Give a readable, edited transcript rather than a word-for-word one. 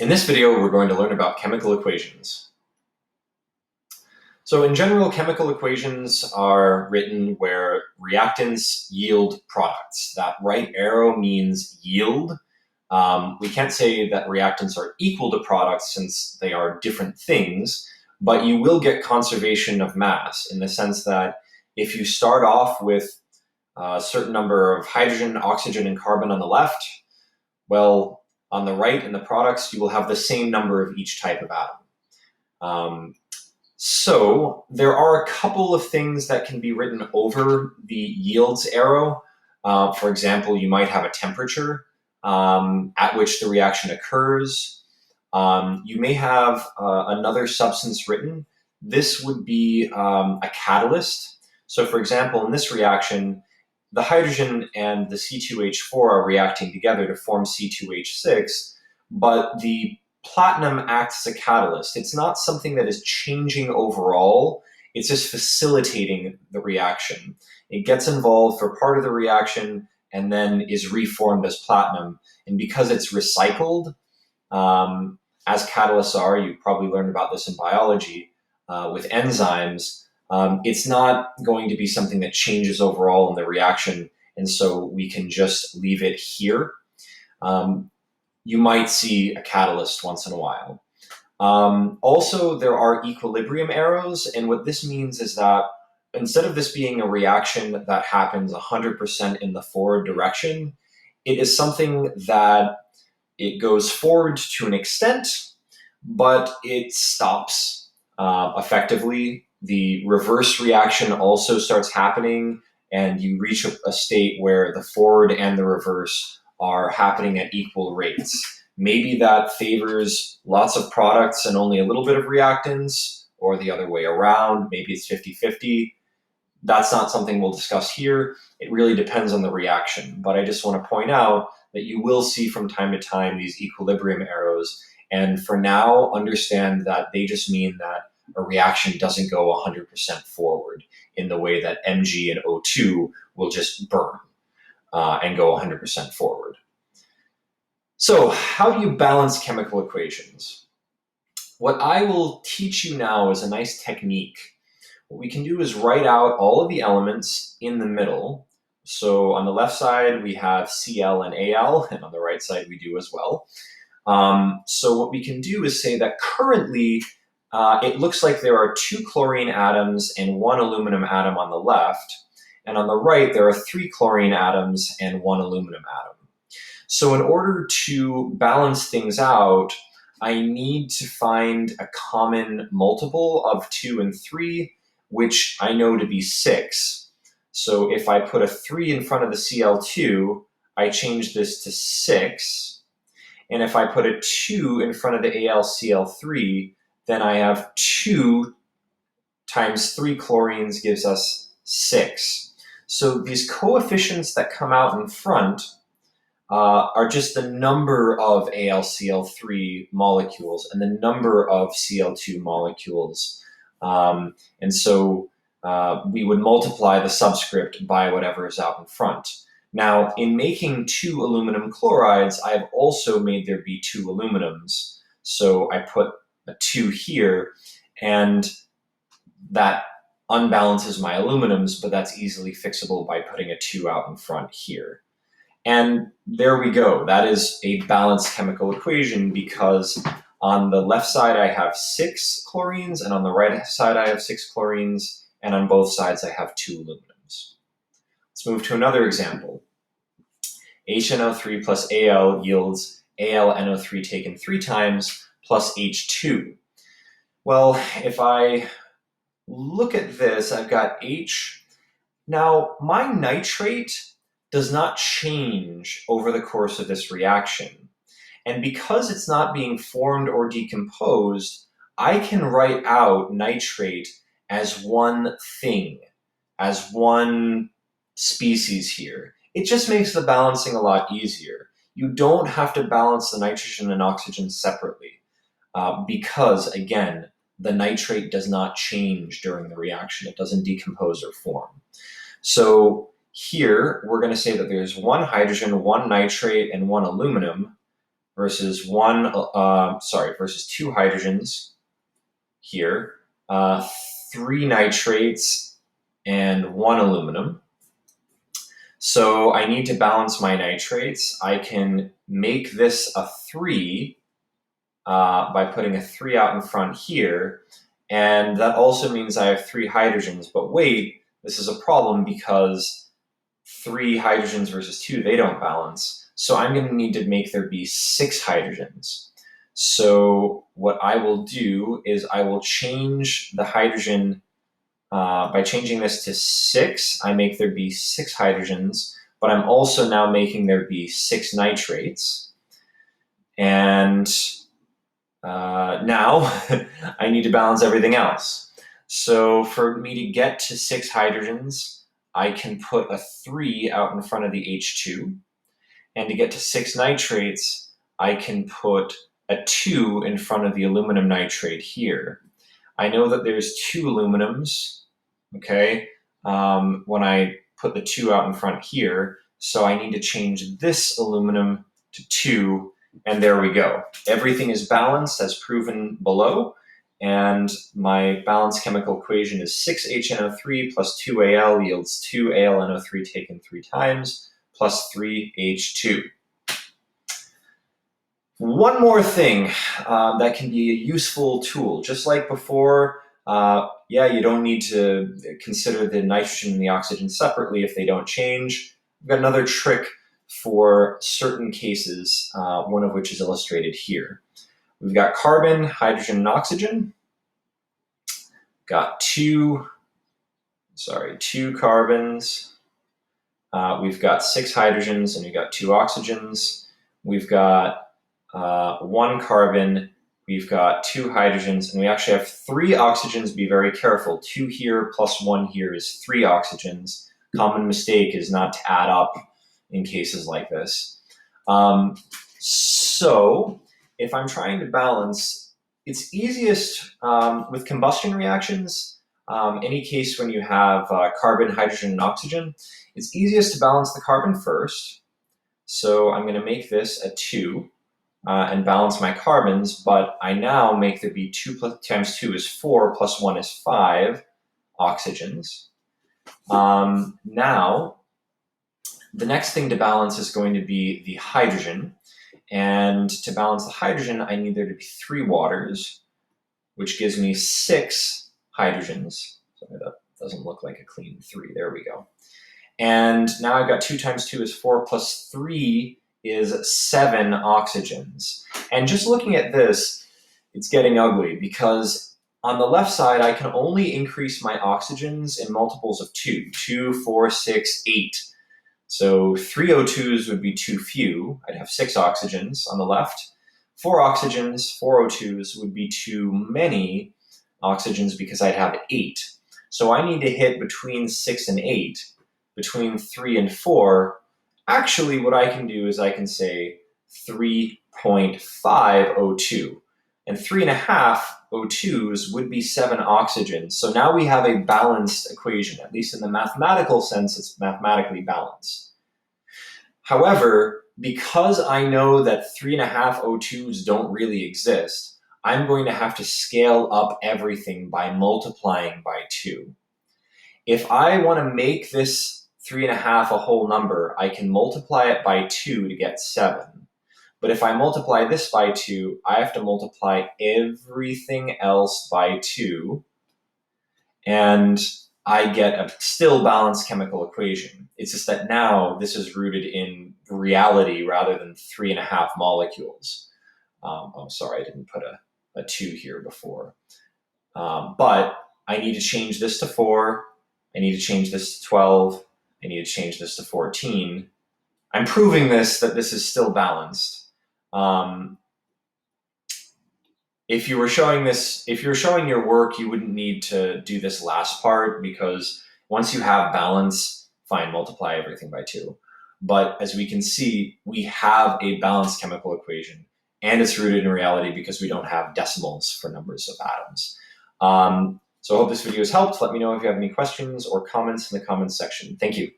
In this video, we're going to learn about chemical equations. So in general, chemical equations are written where reactants yield products. That right arrow means yield. We can't say that reactants are equal to products since they are different things, but you will get conservation of mass in the sense that if you start off with a certain number of hydrogen, oxygen, and carbon on the left, well, on the right in the products, you will have the same number of each type of atom. So there are a couple of things that can be written over the yields arrow. For example, you might have a temperature at which the reaction occurs. You may have another substance written. This would be a catalyst. So for example, in this reaction, the hydrogen and the C2H4 are reacting together to form C2H6, but the platinum acts as a catalyst. It's not something that is changing overall, it's just facilitating the reaction. It gets involved for part of the reaction and then is reformed as platinum. And because it's recycled, as catalysts are, you probably learned about this in biology, with enzymes, it's not going to be something that changes overall in the reaction, and so we can just leave it here. You might see a catalyst once in a while. Also, there are equilibrium arrows, and what this means is that instead of this being a reaction that happens 100% in the forward direction, it is something that it goes forward to an extent, but it stops effectively. The reverse reaction also starts happening, and you reach a state where the forward and the reverse are happening at equal rates. Maybe that favors lots of products and only a little bit of reactants, or the other way around. Maybe it's 50-50. That's not something we'll discuss here. It really depends on the reaction. But I just want to point out that you will see from time to time these equilibrium arrows. And for now, understand that they just mean that a reaction doesn't go 100% forward in the way that Mg and O2 will just burn and go 100% forward. So how do you balance chemical equations? What I will teach you now is a nice technique. What we can do is write out all of the elements in the middle. So on the left side, we have Cl and Al, and on the right side, we do as well. So what we can do is say that currently, it looks like there are 2 chlorine atoms and 1 aluminum atom on the left, and on the right there are 3 chlorine atoms and 1 aluminum atom. So in order to balance things out, I need to find a common multiple of 2 and 3, which I know to be 6. So if I put a 3 in front of the Cl2, I change this to 6, and if I put a 2 in front of the AlCl3, then I have 2 times 3 chlorines gives us 6. So these coefficients that come out in front are just the number of AlCl3 molecules and the number of Cl2 molecules. And so we would multiply the subscript by whatever is out in front. Now, in making 2 aluminum chlorides, I've also made there be 2 aluminums. So I put a 2 here, and that unbalances my aluminums, but that's easily fixable by putting a 2 out in front here. And there we go. That is a balanced chemical equation because on the left side I have 6 chlorines, and on the right side I have 6 chlorines, and on both sides I have 2 aluminums. Let's move to another example. HNO3 plus Al yields AlNO3 taken 3 times plus H2. Well, if I look at this, I've got H. Now, my nitrate does not change over the course of this reaction. And because it's not being formed or decomposed, I can write out nitrate as one thing, as one species here. It just makes the balancing a lot easier. You don't have to balance the nitrogen and oxygen separately because, again, the nitrate does not change during the reaction. It doesn't decompose or form. So here, we're going to say that there's 1 hydrogen, 1 nitrate, and 1 aluminum. versus versus 2 hydrogens here, 3 nitrates, and 1 aluminum. So I need to balance my nitrates. I can make this a 3 by putting a 3 out in front here. And that also means I have 3 hydrogens. But wait, this is a problem because 3 hydrogens versus 2, they don't balance. So I'm going to need to make there be 6 hydrogens. So what I will do is I will change the hydrogen. By changing this to 6, I make there be 6 hydrogens, but I'm also now making there be 6 nitrates. And now I need to balance everything else. So for me to get to 6 hydrogens, I can put a 3 out in front of the H2. And to get to 6 nitrates, I can put a 2 in front of the aluminum nitrate here. I know that there's 2 aluminums, okay, when I put the 2 out in front here. So I need to change this aluminum to 2, and there we go. Everything is balanced as proven below, and my balanced chemical equation is 6HNO3 plus 2Al yields 2AlNO3 taken 3 times plus 3H2. One more thing that can be a useful tool, just like before, you don't need to consider the nitrogen and the oxygen separately if they don't change. We've got another trick for certain cases, one of which is illustrated here. We've got carbon, hydrogen, and oxygen. Got two carbons. We've got 6 hydrogens, and we've got 2 oxygens. We've got 1 carbon, we've got 2 hydrogens, and we actually have 3 oxygens. Be very careful. 2 here plus 1 here is 3 oxygens. Common mistake is not to add up in cases like this. So if I'm trying to balance, it's easiest with combustion reactions. Any case when you have carbon, hydrogen, and oxygen, it's easiest to balance the carbon first. So I'm going to make this a 2. And balance my carbons, but I now make there be 2 times 2 is 4, plus 1 is 5 oxygens. Now, the next thing to balance is going to be the hydrogen. And to balance the hydrogen, I need there to be 3 waters, which gives me 6 hydrogens. Sorry, that doesn't look like a clean 3. There we go. And now I've got 2 times 2 is 4, plus 3 is 7 oxygens. And just looking at this, it's getting ugly because on the left side, I can only increase my oxygens in multiples of 2. 2, 4, 6, 8. So 3 O2s would be too few. I'd have 6 oxygens on the left. 4 oxygens, 4 O2s would be too many oxygens because I'd have 8. So I need to hit between 6 and 8, between 3 and 4. Actually, what I can do is I can say 3.5 O2. And 3.5 O2s would be 7 oxygens. So now we have a balanced equation. At least in the mathematical sense, it's mathematically balanced. However, because I know that 3.5 O2s don't really exist, I'm going to have to scale up everything by multiplying by 2. If I want to make this 3.5 a whole number, I can multiply it by 2 to get 7. But if I multiply this by 2, I have to multiply everything else by 2, and I get a still balanced chemical equation. It's just that now this is rooted in reality rather than 3.5 molecules. Sorry, I didn't put a 2 here before. But I need to change this to 4. I need to change this to 12. I need to change this to 14. I'm proving that this is still balanced. If you were showing your work, you wouldn't need to do this last part because once you have balance, fine, multiply everything by 2. But as we can see, we have a balanced chemical equation, and it's rooted in reality because we don't have decimals for numbers of atoms. So I hope this video has helped. Let me know if you have any questions or comments in the comments section. Thank you.